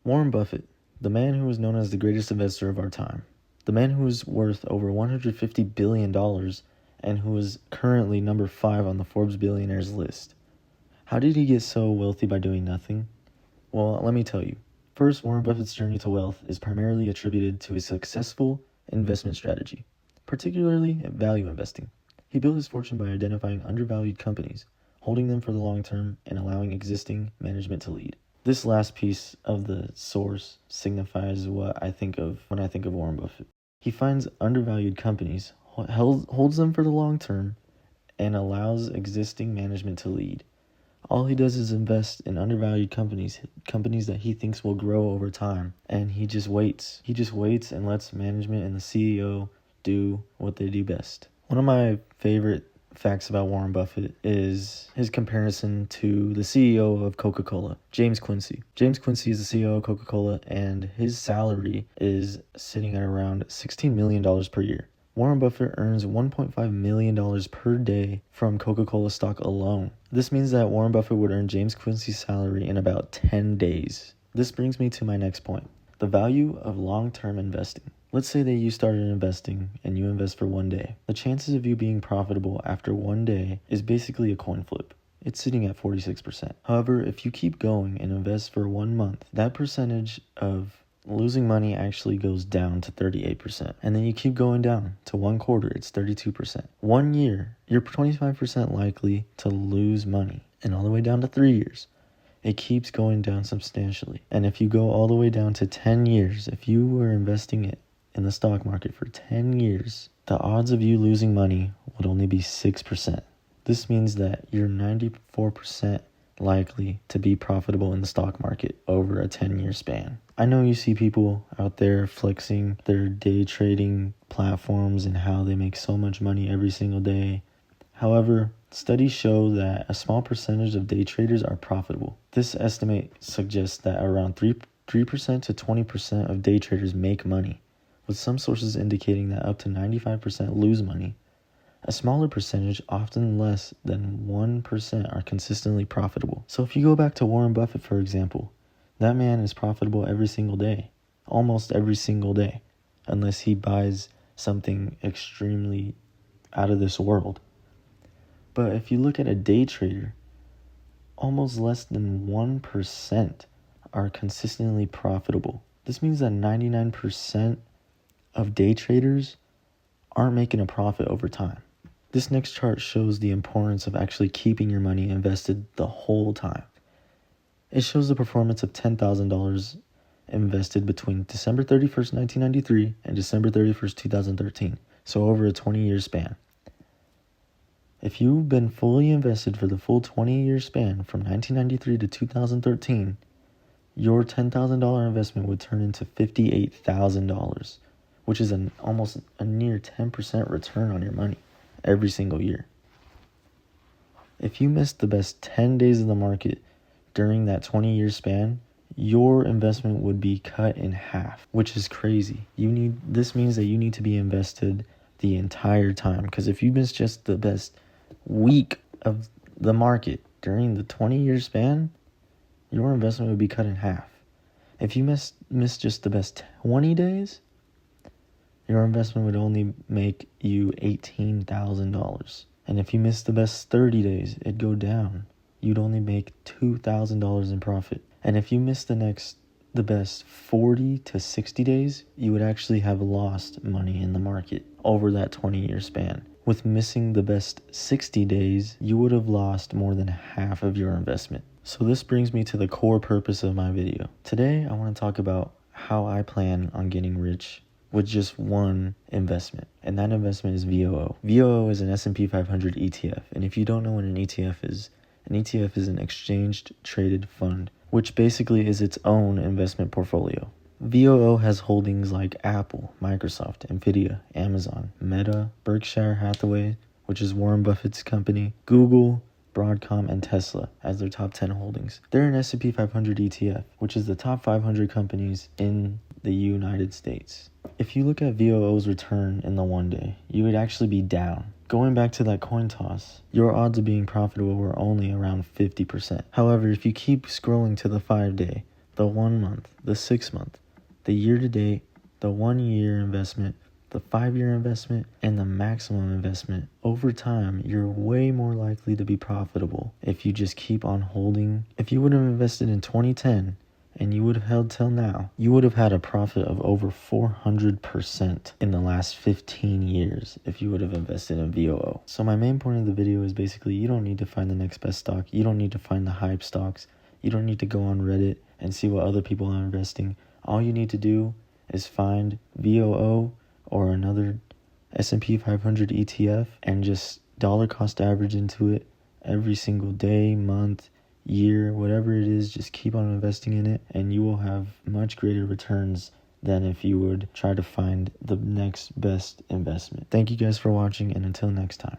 Warren Buffett, the man who is known as the greatest investor of our time, the man who is worth over $150 billion and who is currently number 5 on the Forbes billionaires list. How did he get so wealthy by doing nothing? Well, let me tell you. First, Warren Buffett's journey to wealth is primarily attributed to his successful investment strategy, particularly value investing. He built his fortune by identifying undervalued companies, holding them for the long term, and allowing existing management to lead. This last piece of the source signifies what I think of when I think of Warren Buffett. He finds undervalued companies, holds them for the long term, and allows existing management to lead. All he does is invest in undervalued companies that he thinks will grow over time, and he just waits. He just waits and lets management and the CEO do what they do best. One of my favorite facts about Warren Buffett is his comparison to the CEO of Coca-Cola, James Quincy. James Quincy is the CEO of Coca-Cola, and his salary is sitting at around $16 million per year. Warren Buffett earns $1.5 million per day from Coca-Cola stock alone. This means that Warren Buffett would earn James Quincy's salary in about 10 days. This brings me to my next point, the value of long-term investing. Let's say that you started investing and you invest for one day. The chances of you being profitable after one day is basically a coin flip. It's sitting at 46%. However, if you keep going and invest for 1 month, that percentage of losing money actually goes down to 38%. And then you keep going down to 1 quarter, it's 32%. 1 year, you're 25% likely to lose money. And all the way down to 3 years, it keeps going down substantially. And if you go all the way down to 10 years, if you were investing it in the stock market for 10 years, the odds of you losing money would only be 6%. This means that you're 94% likely to be profitable in the stock market over a 10-year span. I know you see people out there flexing their day trading platforms and how they make so much money every single day. However, studies show that a small percentage of day traders are profitable. This estimate suggests that around 3% to 20% of day traders make money, with some sources indicating that up to 95% lose money. A smaller percentage, often less than 1%, are consistently profitable. So if you go back to Warren Buffett, for example, that man is profitable every single day, almost every single day, unless he buys something extremely out of this world. But if you look at a day trader, almost less than 1% are consistently profitable. This means that 99% of day traders aren't making a profit over time. This next chart shows the importance of actually keeping your money invested the whole time. It shows the performance of $10,000 invested between December 31st, 1993 and December 31st, 2013, so over a 20-year span. If you've been fully invested for the full 20-year span from 1993 to 2013, your $10,000 investment would turn into $58,000, which is almost a near 10% return on your money every single year. If you missed the best 10 days of the market during that 20-year span, your investment would be cut in half, which is crazy. This means that you need to be invested the entire time, because if you miss just the best week of the market during the 20-year span, your investment would be cut in half. If you miss just the best 20 days, your investment would only make you $18,000. And if you miss the best 30 days, it'd go down. You'd only make $2,000 in profit. And if you miss the best 40 to 60 days, you would actually have lost money in the market over that 20-year span. With missing the best 60 days, you would have lost more than half of your investment. So this brings me to the core purpose of my video. Today, I want to talk about how I plan on getting rich with just one investment, and that investment is VOO. VOO is an S&P 500 ETF, and if you don't know what an ETF is an exchange-traded fund, which basically is its own investment portfolio. VOO has holdings like Apple, Microsoft, Nvidia, Amazon, Meta, Berkshire Hathaway, which is Warren Buffett's company, Google, Broadcom, and Tesla as their top 10 holdings. They're an S&P 500 ETF, which is the top 500 companies in the United States. If you look at VOO's return in the 1 day, you would actually be down. Going back to that coin toss, your odds of being profitable were only around 50%. However, if you keep scrolling to the 5 day, the 1 month, the 6 month, the year to date, the 1 year investment, the 5 year investment, and the maximum investment. Over time, you're way more likely to be profitable if you just keep on holding. If you would have invested in 2010 and you would have held till now, you would have had a profit of over 400% in the last 15 years if you would have invested in VOO. So my main point of the video is basically you don't need to find the next best stock. You don't need to find the hype stocks. You don't need to go on Reddit and see what other people are investing. All you need to do is find VOO or another S&P 500 ETF and just dollar cost average into it every single day, month, year, whatever it is. Just keep on investing in it and you will have much greater returns than if you would try to find the next best investment. Thank you guys for watching, and until next time.